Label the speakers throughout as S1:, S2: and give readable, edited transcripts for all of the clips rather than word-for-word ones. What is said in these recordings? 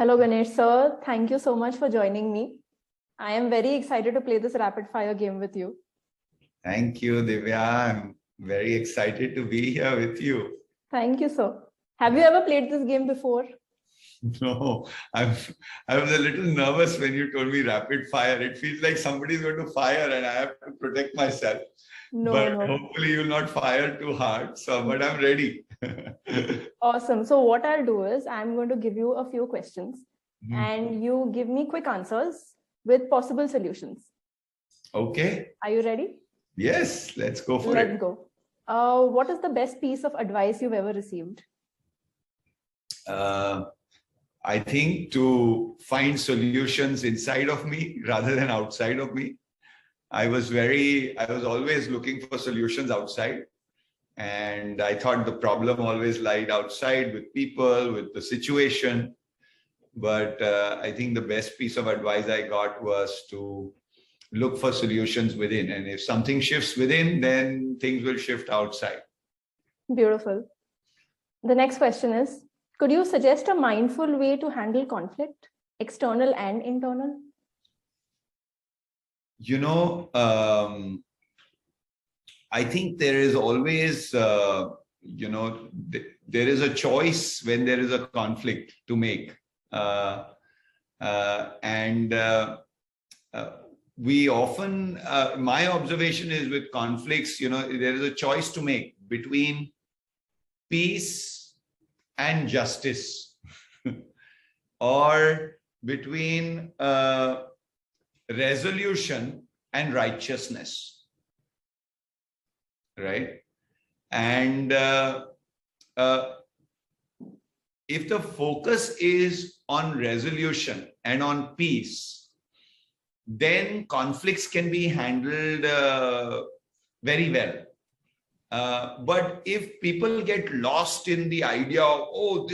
S1: Hello, Ganesh sir. Thank you so much for joining me. I am very excited to play this rapid fire game with you.
S2: Thank you, Divya. I'm very excited to be here with you.
S1: Thank you, sir. Have you ever played this game before?
S2: No, I was a little nervous when you told me rapid fire. It feels like somebody's going to fire and I have to protect myself. But hopefully you'll not fire too hard. But I'm ready.
S1: Awesome. So what I'll do is I'm going to give you a few questions and you give me quick answers with possible solutions.
S2: Okay.
S1: Are you ready?
S2: Yes, let's go for it.
S1: Let's go. What is the best piece of advice you've ever received?
S2: I think to find solutions inside of me rather than outside of me. I was always looking for solutions outside. And I thought the problem always lied outside with people, with the situation. But I think the best piece of advice I got was to look for solutions within. And if something shifts within, then things will shift outside.
S1: Beautiful. The next question is, could you suggest a mindful way to handle conflict, external and internal?
S2: You know, I think there is always, there is a choice when there is a conflict to make. We often, my observation is with conflicts, there is a choice to make between peace and justice or between resolution and righteousness, right? And if the focus is on resolution and on peace, then conflicts can be handled very well. But if people get lost in the idea of, oh,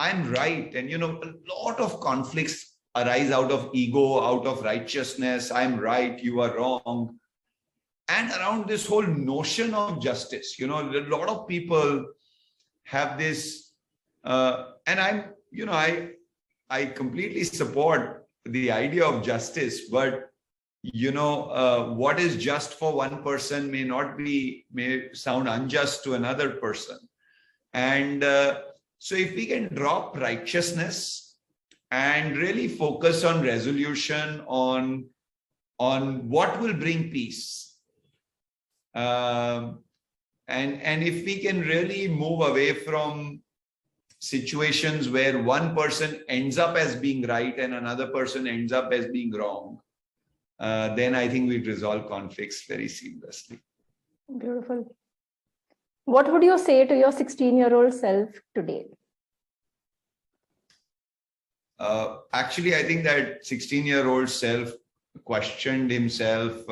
S2: I'm right. And, a lot of conflicts arise out of ego, out of righteousness. I'm right, you are wrong. And around this whole notion of justice, a lot of people have this, and I completely support the idea of justice, but what is just for one person may sound unjust to another person. And so if we can drop righteousness and really focus on resolution, on what will bring peace, and if we can really move away from situations where one person ends up as being right and another person ends up as being wrong, then I think we'd resolve conflicts very seamlessly.
S1: Beautiful. What would you say to your 16-year-old self today?
S2: Actually, I think that 16-year-old self questioned himself.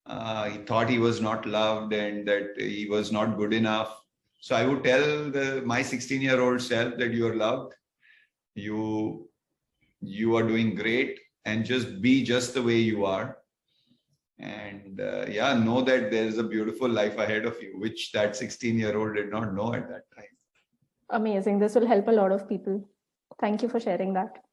S2: He thought he was not loved and that he was not good enough. So I would tell my 16-year-old self that you are loved, you are doing great, and just be just the way you are. And know that there is a beautiful life ahead of you, which that 16-year-old did not know at that time.
S1: Amazing. This will help a lot of people. Thank you for sharing that.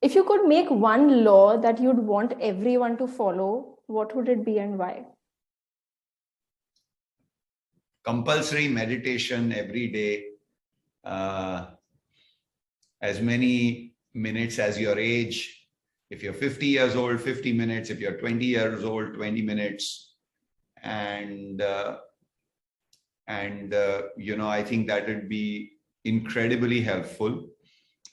S1: If you could make one law that you'd want everyone to follow, what would it be and why?
S2: Compulsory meditation every day, as many minutes as your age. If you're 50 years old, 50 minutes. If you're 20 years old, 20 minutes. And I think that would be incredibly helpful.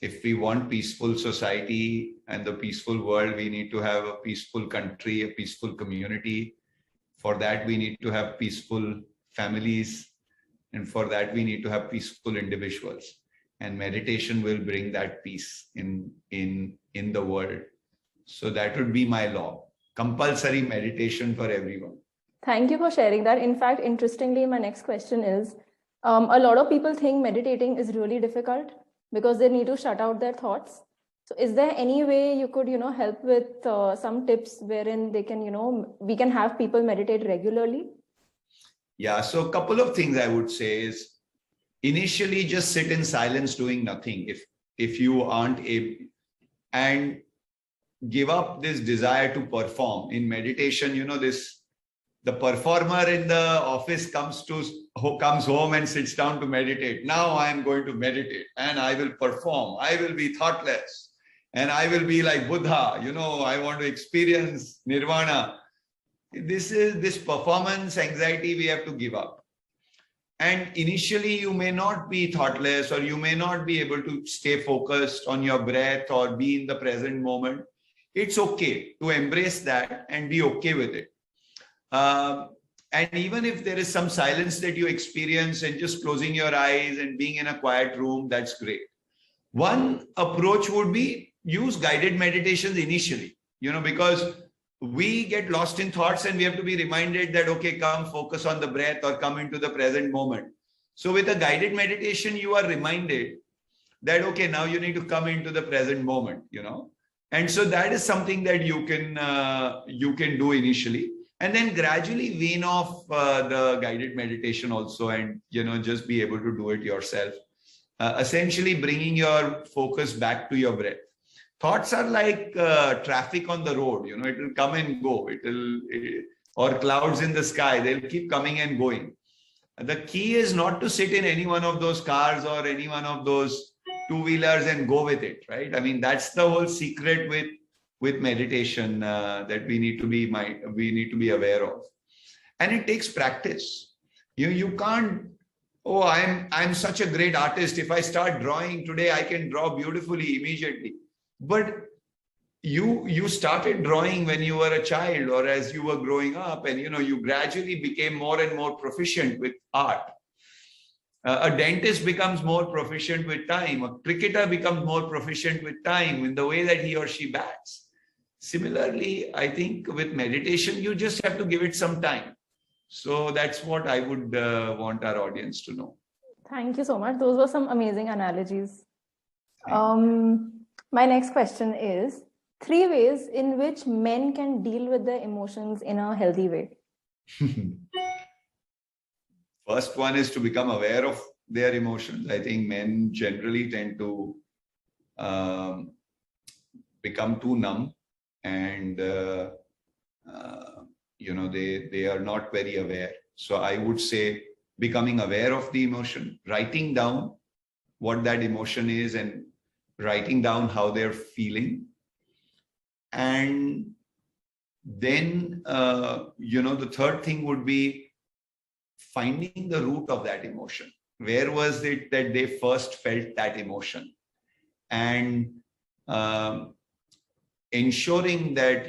S2: If we want peaceful society and the peaceful world, we need to have a peaceful country, a peaceful community. For that, we need to have peaceful families. And for that, we need to have peaceful individuals. And meditation will bring that peace in the world. So that would be my law. Compulsory meditation for everyone.
S1: Thank you for sharing that. In fact, interestingly, my next question is, a lot of people think meditating is really difficult because they need to shut out their thoughts. So is there any way you could, help with some tips wherein they can, we can have people meditate regularly?
S2: Yeah, so a couple of things I would say is, initially just sit in silence doing nothing if you aren't able, and give up this desire to perform. In meditation, the performer in the office comes home and sits down to meditate. Now I am going to meditate and I will perform. I will be thoughtless and I will be like Buddha. I want to experience nirvana. This performance anxiety we have to give up. And initially you may not be thoughtless, or you may not be able to stay focused on your breath or be in the present moment. It's okay to embrace that and be okay with it. And even if there is some silence that you experience and just closing your eyes and being in a quiet room, that's great. One approach would be use guided meditations initially, because we get lost in thoughts and we have to be reminded that, okay, come focus on the breath or come into the present moment. So with a guided meditation, you are reminded that, okay, now you need to come into the present moment, And so that is something that you can do initially. And then gradually wean off the guided meditation also, and just be able to do it yourself. Essentially bringing your focus back to your breath. Thoughts are like traffic on the road. It will come and go. Or clouds in the sky. They'll keep coming and going. The key is not to sit in any one of those cars or any one of those two-wheelers and go with it, right? I mean, that's the whole secret with meditation that we need to be aware of. And it takes practice. You can't, oh, I'm such a great artist. If I start drawing today, I can draw beautifully immediately. But you started drawing when you were a child or as you were growing up, and you gradually became more and more proficient with art. A dentist becomes more proficient with time. A cricketer becomes more proficient with time in the way that he or she bats. Similarly, I think with meditation, you just have to give it some time. So that's what I would want our audience to know.
S1: Thank you so much. Those were some amazing analogies. My next question is 3 ways in which men can deal with their emotions in a healthy way.
S2: First one is to become aware of their emotions. I think men generally tend to become too numb, and they are not very aware. So I would say becoming aware of the emotion, writing down what that emotion is and writing down how they're feeling. And then, the third thing would be finding the root of that emotion. Where was it that they first felt that emotion? And ensuring that,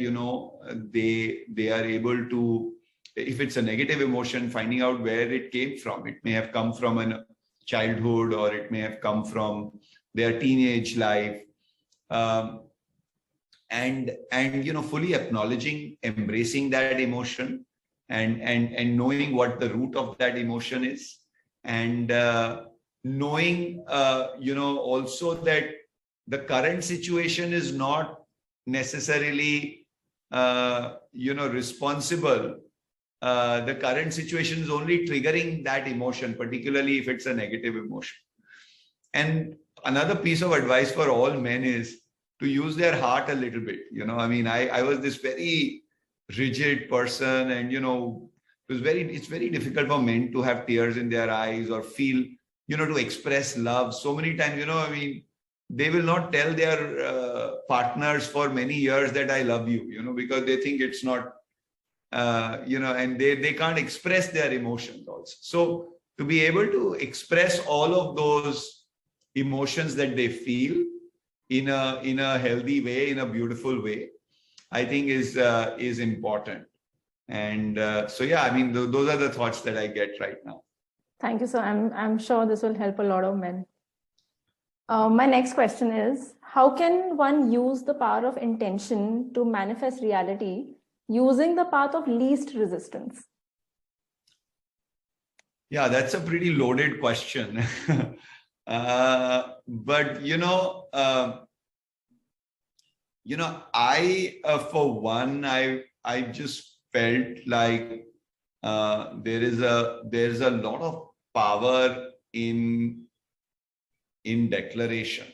S2: they are able to, if it's a negative emotion, finding out where it came from. It may have come from a childhood, or it may have come from their teenage life. And fully acknowledging, embracing that emotion, and knowing what the root of that emotion is, and knowing also that the current situation is not necessarily responsible. The current situation is only triggering that emotion, particularly if it's a negative emotion. And another piece of advice for all men is to use their heart a little bit. I was this very rigid person, and it's very difficult for men to have tears in their eyes or feel, to express love. So many times, they will not tell their partners for many years that I love you, because they think it's not, and they can't express their emotions also. So to be able to express all of those emotions that they feel in a healthy way, in a beautiful way, I think is important. And those are the thoughts that I get right now.
S1: Thank you, sir. I'm sure this will help a lot of men. My next question is, how can one use the power of intention to manifest reality using the path of least resistance?
S2: Yeah, that's a pretty loaded question. But I for one, I just felt like there's a lot of power in declaration,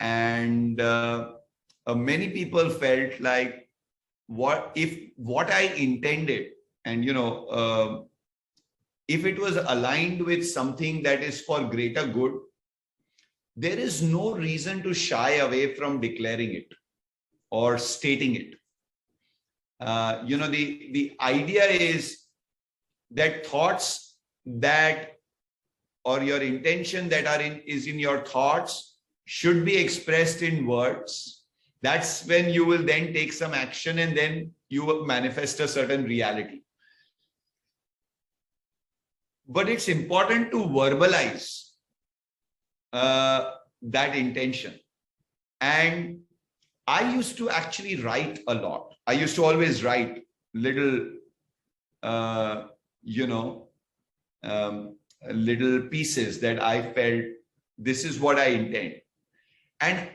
S2: and many people felt like, what I intended, and if it was aligned with something that is for greater good, there is no reason to shy away from declaring it or stating it. The idea is that thoughts that, or your intention that is in your thoughts, should be expressed in words. That's when you will then take some action, and then you will manifest a certain reality. But it's important to verbalize that intention. And I used to actually write a lot. I used to always write little, little pieces that I felt, this is what I intend. And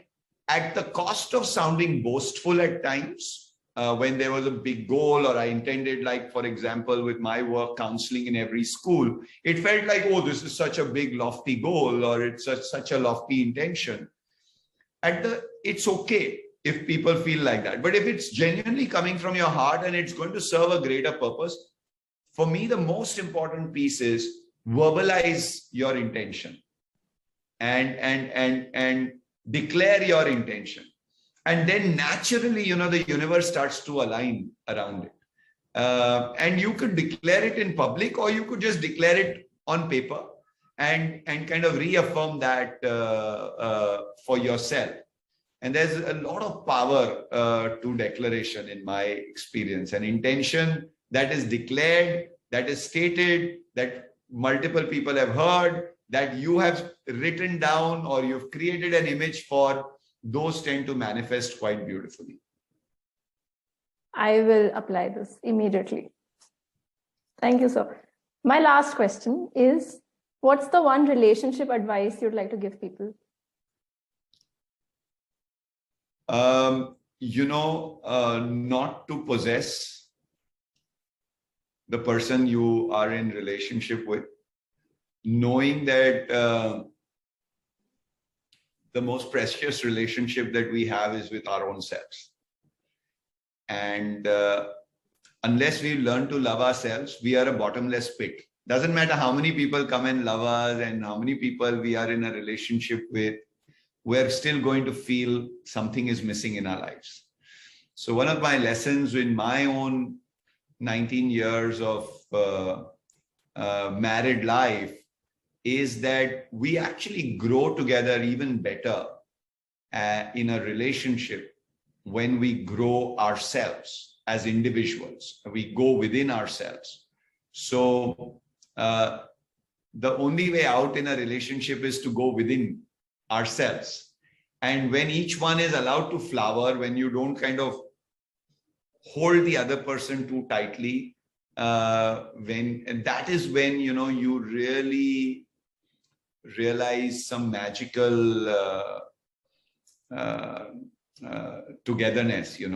S2: at the cost of sounding boastful at times, when there was a big goal, or I intended, like, for example, with my work counseling in every school, it felt like, oh, this is such a big lofty goal, or it's such a lofty intention. It's okay if people feel like that. But if it's genuinely coming from your heart and it's going to serve a greater purpose, for me, the most important piece is verbalize your intention and declare your intention. And then naturally, the universe starts to align around it. And you could declare it in public, or you could just declare it on paper and kind of reaffirm that for yourself. And there's a lot of power to declaration in my experience. An intention that is declared, that is stated, that multiple people have heard, that you have written down, or you've created an image for, those tend to manifest quite beautifully.
S1: I will apply this immediately. Thank you, sir. My last question is, what's the one relationship advice you'd like to give people?
S2: Not to possess the person you are in relationship with, knowing that the most precious relationship that we have is with our own selves. And unless we learn to love ourselves, we are a bottomless pit. Doesn't matter how many people come and love us and how many people we are in a relationship with, we're still going to feel something is missing in our lives. So one of my lessons in my own 19 years of married life is that we actually grow together even better in a relationship when we grow ourselves as individuals. We go within ourselves. So the only way out in a relationship is to go within ourselves. And when each one is allowed to flower, when you don't kind of hold the other person too tightly, and that is when you really realize some magical togetherness in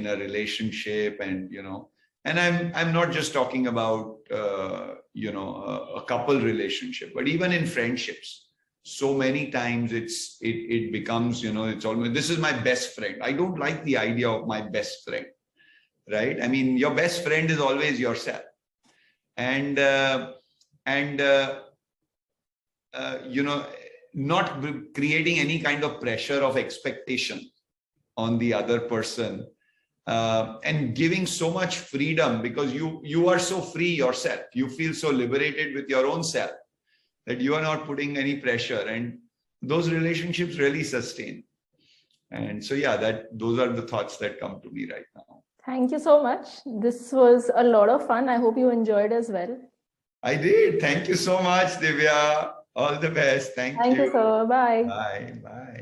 S2: a relationship. And I'm not just talking about a couple relationship, but even in friendships, so many times it becomes it's almost, this is my best friend. I don't like the idea of my best friend, right? I mean, your best friend is always yourself. And not creating any kind of pressure of expectation on the other person, and giving so much freedom, because you are so free yourself. You feel so liberated with your own self that you are not putting any pressure, and those relationships really sustain. And so, yeah, those are the thoughts that come to me right now.
S1: Thank you so much. This was a lot of fun. I hope you enjoyed as well.
S2: I did. Thank you so much, Divya. All the best. Thank you.
S1: Thank you, sir. Bye.
S2: Bye. Bye.